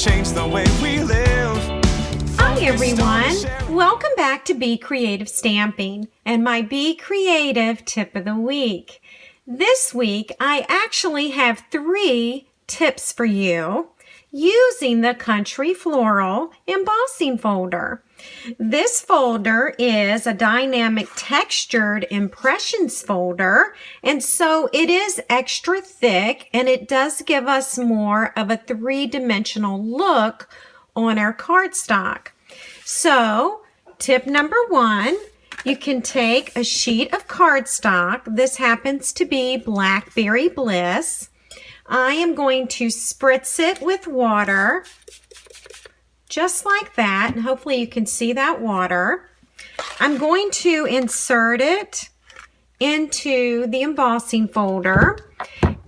change the way we live. Hi everyone, welcome back to Be Creative Stamping and my Be Creative tip of the week. This week I actually have 3 tips for you using the Country Floral Embossing Folder. This folder is a dynamic textured impressions folder, and so it is extra thick and it does give us more of a 3-dimensional look on our cardstock. So, tip number 1, you can take a sheet of cardstock. This happens to be Blackberry Bliss. I am going to spritz it with water, just like that, and hopefully you can see that water. I'm going to insert it into the embossing folder,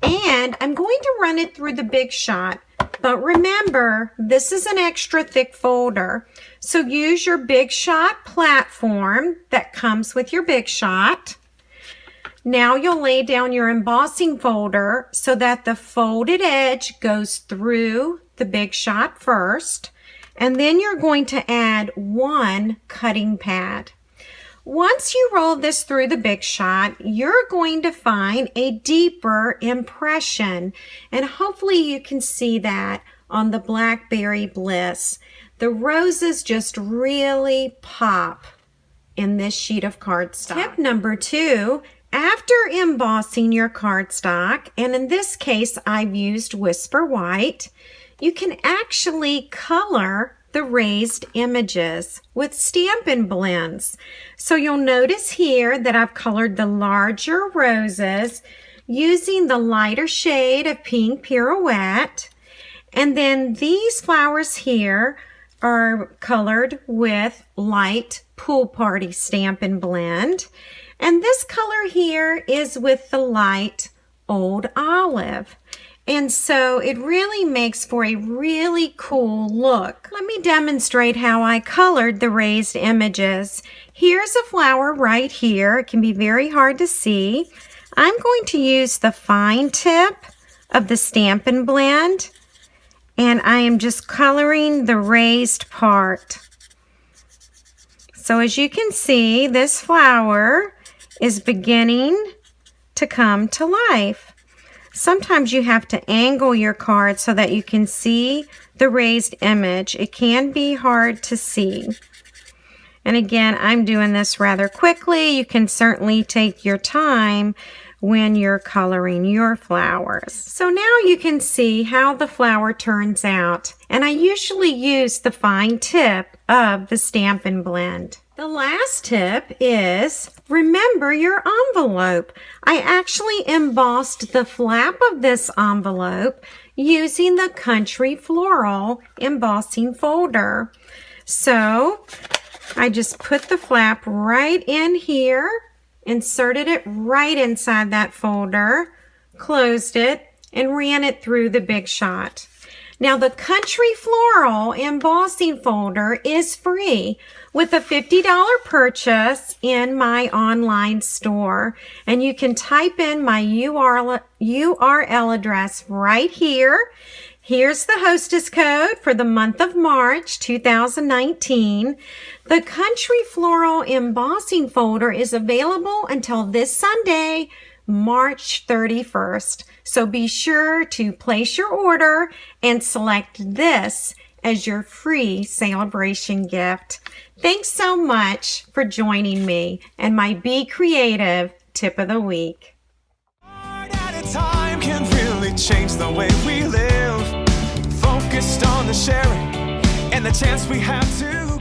and I'm going to run it through the Big Shot. But remember, this is an extra thick folder, so use your Big Shot platform that comes with your Big Shot. Now you'll lay down your embossing folder so that the folded edge goes through the Big Shot first, and then you're going to add 1 cutting pad. Once you roll this through the Big Shot, you're going to find a deeper impression, and hopefully you can see that on the Blackberry Bliss. The roses just really pop in this sheet of cardstock. Tip number 2, after embossing your cardstock, and in this case I've used Whisper White, you can actually color the raised images with Stampin Blends. So you'll notice here that I've colored the larger roses using the lighter shade of Pink Pirouette, and then these flowers here are colored with light Pool Party Stampin Blend. And this color here is with the light Old Olive. And so it really makes for a really cool look. Let me demonstrate how I colored the raised images. Here's a flower right here. It can be very hard to see. I'm going to use the fine tip of the Stampin' Blend, and I am just coloring the raised part. So as you can see, this flower is beginning to come to life. Sometimes you have to angle your card so that you can see the raised image. It can be hard to see. And again, I'm doing this rather quickly. You can certainly take your time when you're coloring your flowers. So now you can see how the flower turns out. And I usually use the fine tip of the Stampin' Blend. The last tip is remember your envelope. I actually embossed the flap of this envelope using the Country Floral Embossing Folder. So I just put the flap right in here, inserted it right inside that folder, closed it, and ran it through the Big Shot. Now the Country Floral Embossing Folder is free with a $50 purchase in my online store. And you can type in my URL address right here. Here's the hostess code for the month of March 2019. The Country Floral Embossing Folder is available until this Sunday, March 31st. So be sure to place your order and select this as your free Sale-A-Bration gift. Thanks so much for joining me and my Be Creative tip of the week. Part at a time can really change the way we live. Focused on the sharing and the chance we have to